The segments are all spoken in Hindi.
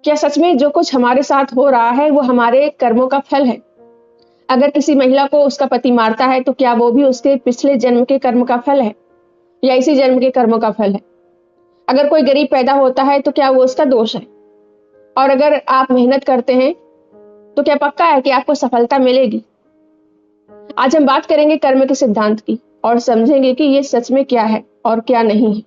क्या सच में जो कुछ हमारे साथ हो रहा है वो हमारे कर्मों का फल है? अगर किसी महिला को उसका पति मारता है तो क्या वो भी उसके पिछले जन्म के कर्म का फल है या इसी जन्म के कर्मों का फल है? अगर कोई गरीब पैदा होता है तो क्या वो उसका दोष है? और अगर आप मेहनत करते हैं तो क्या पक्का है कि आपको सफलता मिलेगी? आज हम बात करेंगे कर्म के सिद्धांत की और समझेंगे कि ये सच में क्या है और क्या नहीं है।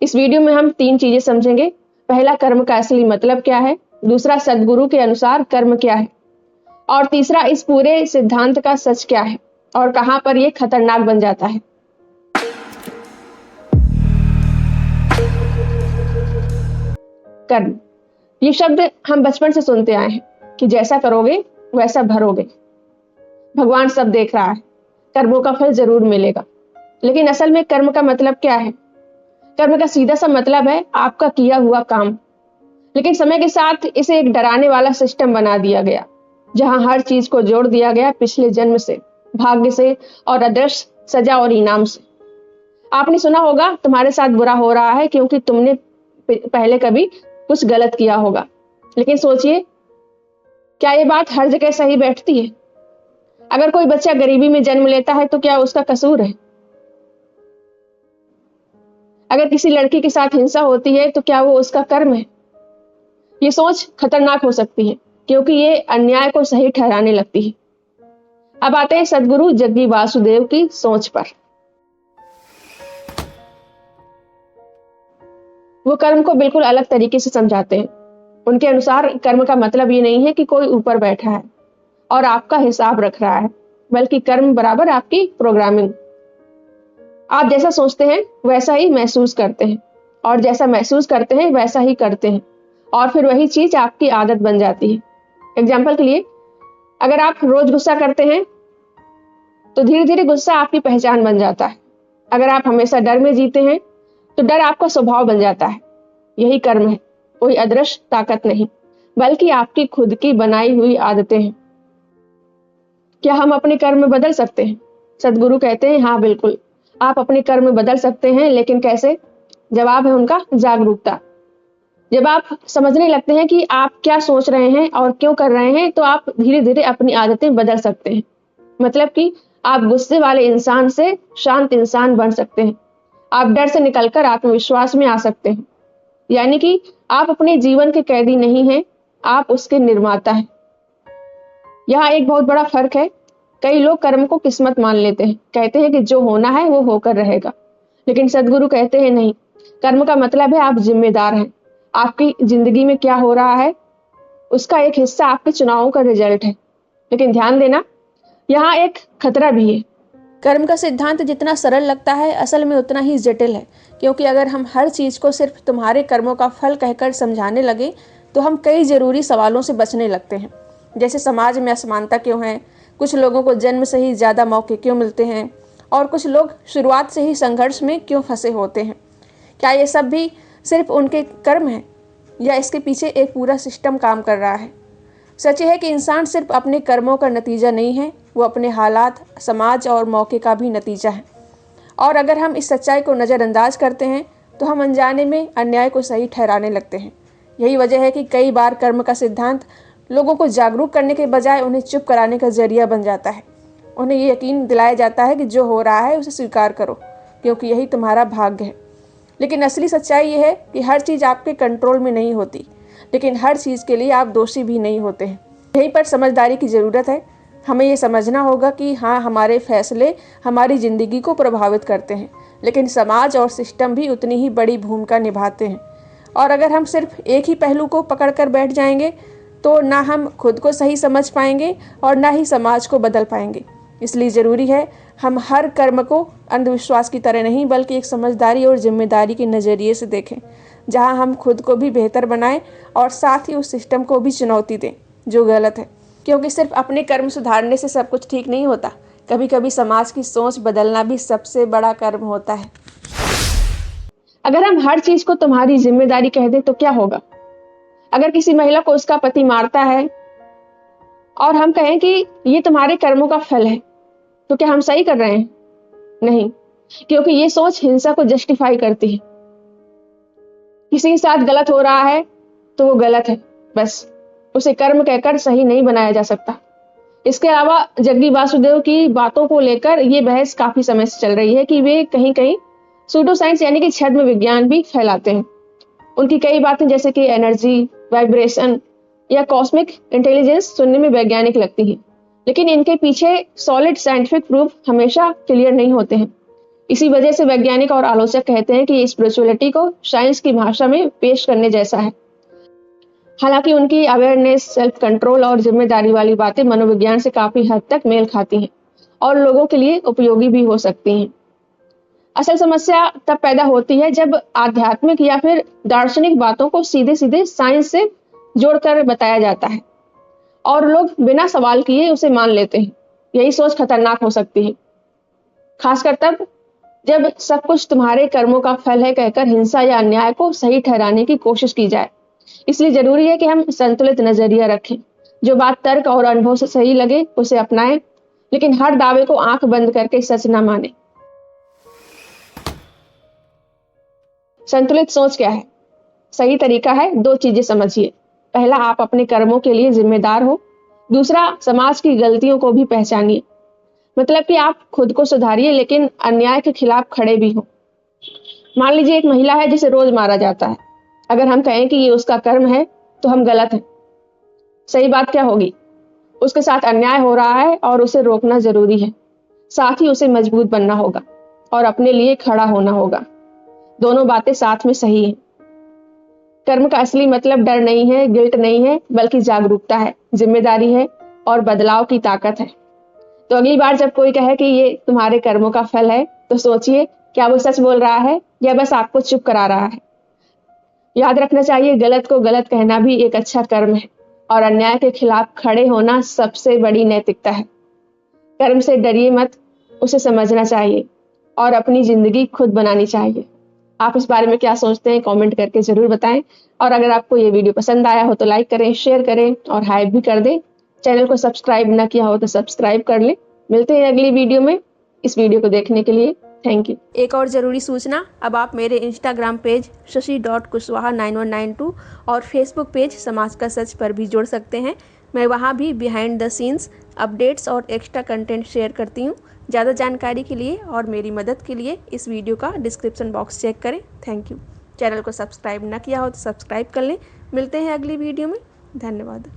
इस वीडियो में हम 3 चीजें समझेंगे। पहला, कर्म का असली मतलब क्या है। दूसरा, सद्गुरु के अनुसार कर्म क्या है। और तीसरा, इस पूरे सिद्धांत का सच क्या है और कहां पर यह खतरनाक बन जाता है। कर्म, ये शब्द हम बचपन से सुनते आए हैं कि जैसा करोगे वैसा भरोगे। भगवान सब देख रहा है, कर्मों का फल जरूर मिलेगा। लेकिन असल में कर्म का मतलब क्या है? कर्म का सीधा सा मतलब है आपका किया हुआ काम। लेकिन समय के साथ इसे एक डराने वाला सिस्टम बना दिया गया, जहां हर चीज को जोड़ दिया गया पिछले जन्म से, भाग्य से और अदृश्य सजा और इनाम से। आपने सुना होगा तुम्हारे साथ बुरा हो रहा है क्योंकि तुमने पहले कभी कुछ गलत किया होगा। लेकिन सोचिए, क्या ये बात हर जगह सही बैठती है? अगर कोई बच्चा गरीबी में जन्म लेता है तो क्या उसका कसूर है? अगर किसी लड़की के साथ हिंसा होती है तो क्या वो उसका कर्म है? ये सोच खतरनाक हो सकती है क्योंकि ये अन्याय को सही ठहराने लगती है। अब आते हैं सद्गुरु जग्गी वासुदेव की सोच पर। वो कर्म को बिल्कुल अलग तरीके से समझाते हैं। उनके अनुसार कर्म का मतलब ये नहीं है कि कोई ऊपर बैठा है और आपका हिसाब रख रहा है, बल्कि कर्म बराबर आपकी प्रोग्रामिंग। आप जैसा सोचते हैं वैसा ही महसूस करते हैं और जैसा महसूस करते हैं वैसा ही करते हैं और फिर वही चीज आपकी आदत बन जाती है। एग्जाम्पल के लिए, अगर आप रोज गुस्सा करते हैं तो धीरे धीरे गुस्सा आपकी पहचान बन जाता है। अगर आप हमेशा डर में जीते हैं तो डर आपका स्वभाव बन जाता है। यही कर्म है, कोई अदृश्य ताकत नहीं, बल्कि आपकी खुद की बनाई हुई आदतें हैं। क्या हम अपने कर्म बदल सकते हैं? सद्गुरु कहते हैं हाँ, बिल्कुल आप अपने कर्म बदल सकते हैं। लेकिन कैसे? जवाब है उनका जागरूकता। जब आप समझने लगते हैं कि आप क्या सोच रहे हैं और क्यों कर रहे हैं तो आप धीरे धीरे अपनी आदतें बदल सकते हैं। मतलब कि आप गुस्से वाले इंसान से शांत इंसान बन सकते हैं। आप डर से निकलकर आत्मविश्वास में आ सकते हैं। यानी कि आप अपने जीवन के कैदी नहीं हैं, आप उसके निर्माता हैं। यहाँ एक बहुत बड़ा फर्क है। कई लोग कर्म को किस्मत मान लेते हैं, कहते हैं कि जो होना है वो होकर रहेगा। लेकिन सद्गुरु कहते हैं नहीं, कर्म का मतलब है आप जिम्मेदार हैं। आपकी जिंदगी में क्या हो रहा है उसका एक हिस्सा आपके चुनावों का रिजल्ट है। लेकिन ध्यान देना, यहाँ एक खतरा भी है। कर्म का सिद्धांत जितना सरल लगता है असल में उतना ही जटिल है, क्योंकि अगर हम हर चीज को सिर्फ तुम्हारे कर्मों का फल कहकर समझाने लगे तो हम कई जरूरी सवालों से बचने लगते हैं। जैसे समाज में असमानता क्यों है, कुछ लोगों को जन्म से ही ज्यादा मौके क्यों मिलते हैं और कुछ लोग शुरुआत से ही संघर्ष में क्यों फंसे होते हैं। क्या ये सब भी सिर्फ उनके कर्म है या इसके पीछे एक पूरा सिस्टम काम कर रहा है? सच है कि इंसान सिर्फ अपने कर्मों का नतीजा नहीं है, वो अपने हालात, समाज और मौके का भी नतीजा है। और अगर हम इस सच्चाई को नज़रअंदाज करते हैं तो हम अनजाने में अन्याय को सही ठहराने लगते हैं। यही वजह है कि कई बार कर्म का सिद्धांत लोगों को जागरूक करने के बजाय उन्हें चुप कराने का जरिया बन जाता है। उन्हें ये यकीन दिलाया जाता है कि जो हो रहा है उसे स्वीकार करो क्योंकि यही तुम्हारा भाग्य है। लेकिन असली सच्चाई ये है कि हर चीज़ आपके कंट्रोल में नहीं होती, लेकिन हर चीज़ के लिए आप दोषी भी नहीं होते हैं। यहीं पर समझदारी की ज़रूरत है। हमें ये समझना होगा कि हाँ, हमारे फैसले हमारी ज़िंदगी को प्रभावित करते हैं, लेकिन समाज और सिस्टम भी उतनी ही बड़ी भूमिका निभाते हैं। और अगर हम सिर्फ एक ही पहलू को पकड़ कर बैठ जाएंगे तो ना हम खुद को सही समझ पाएंगे और ना ही समाज को बदल पाएंगे। इसलिए ज़रूरी है हम हर कर्म को अंधविश्वास की तरह नहीं, बल्कि एक समझदारी और जिम्मेदारी के नज़रिए से देखें, जहां हम खुद को भी बेहतर बनाएं और साथ ही उस सिस्टम को भी चुनौती दें जो गलत है। क्योंकि सिर्फ अपने कर्म सुधारने से सब कुछ ठीक नहीं होता, कभी कभी समाज की सोच बदलना भी सबसे बड़ा कर्म होता है। अगर हम हर चीज को तुम्हारी जिम्मेदारी कह दें तो क्या होगा? अगर किसी महिला को उसका पति मारता है और हम कहें कि ये तुम्हारे कर्मों का फल है, तो क्या हम सही कर रहे हैं? नहीं, क्योंकि ये सोच हिंसा को जस्टिफाई करती है। किसी के साथ गलत हो रहा है तो वो गलत है, बस उसे कर्म कहकर सही नहीं बनाया जा सकता। इसके अलावा जग्गी वासुदेव की बातों को लेकर ये बहस काफी समय से चल रही है कि वे कहीं कहीं सूडो साइंस यानी कि छद्म विज्ञान भी फैलाते हैं। उनकी कई बातें जैसे कि एनर्जी, वाइब्रेशन या कॉस्मिक इंटेलिजेंस सुनने में वैज्ञानिक लगती हैं, लेकिन इनके पीछे सॉलिड साइंटिफिक प्रूफ हमेशा क्लियर नहीं होते हैं। इसी वजह से वैज्ञानिक और आलोचक कहते हैं कि स्पिरिचुअलिटी को साइंस की भाषा में पेश करने जैसा है। हालांकि उनकी अवेयरनेस, सेल्फ कंट्रोल और जिम्मेदारी वाली बातें मनोविज्ञान से काफी हद तक मेल खाती हैं और लोगों के लिए उपयोगी भी हो सकती हैं। असल समस्या तब पैदा होती है जब आध्यात्मिक या फिर दार्शनिक बातों को सीधे सीधे साइंस से जोड़कर बताया जाता है और लोग बिना सवाल किए उसे मान लेते हैं। यही सोच खतरनाक हो सकती है, खासकर तब जब सब कुछ तुम्हारे कर्मों का फल है कहकर हिंसा या अन्याय को सही ठहराने की कोशिश की जाए। इसलिए जरूरी है कि हम संतुलित नजरिया रखें। जो बात तर्क और अनुभव से सही लगे उसे अपनाएं, लेकिन हर दावे को आंख बंद करके सच न माने। संतुलित सोच क्या है? सही तरीका है, दो चीजें समझिए। पहला, आप अपने कर्मों के लिए जिम्मेदार हो। दूसरा, समाज की गलतियों को भी पहचानिए। मतलब कि आप खुद को सुधारिए लेकिन अन्याय के खिलाफ खड़े भी हो। मान लीजिए एक महिला है जिसे रोज मारा जाता है। अगर हम कहें कि ये उसका कर्म है तो हम गलत हैं। सही बात क्या होगी? उसके साथ अन्याय हो रहा है और उसे रोकना जरूरी है। साथ ही उसे मजबूत बनना होगा और अपने लिए खड़ा होना होगा। दोनों बातें साथ में सही हैं। कर्म का असली मतलब डर नहीं है, गिल्ट नहीं है, बल्कि जागरूकता है, जिम्मेदारी है और बदलाव की ताकत है। तो अगली बार जब कोई कहे कि ये तुम्हारे कर्मों का फल है, तो सोचिए क्या वो सच बोल रहा है या बस आपको चुप करा रहा है। याद रखना चाहिए, गलत को गलत कहना भी एक अच्छा कर्म है और अन्याय के खिलाफ खड़े होना सबसे बड़ी नैतिकता है। कर्म से डरिए मत, उसे समझना चाहिए और अपनी जिंदगी खुद बनानी चाहिए। आप इस बारे में क्या सोचते हैं? कमेंट करके जरूर बताएं। और अगर आपको ये वीडियो पसंद आया हो तो लाइक करें, शेयर करें और हाइप भी कर दें। चैनल को सब्सक्राइब न किया हो तो सब्सक्राइब कर लें। मिलते हैं अगली वीडियो में। इस वीडियो को देखने के लिए थैंक यू। एक और ज़रूरी सूचना, अब आप मेरे इंस्टाग्राम पेज shashi.kushwaha9192 और फेसबुक पेज समाज का सच पर भी जुड़ सकते हैं। मैं वहाँ भी बिहाइंड द सीन्स अपडेट्स और एक्स्ट्रा कंटेंट शेयर करती हूँ। ज़्यादा जानकारी के लिए और मेरी मदद के लिए इस वीडियो का डिस्क्रिप्शन बॉक्स चेक करें। Thank you. चैनल को सब्सक्राइब न किया हो तो सब्सक्राइब कर लें। मिलते हैं अगली वीडियो में। धन्यवाद।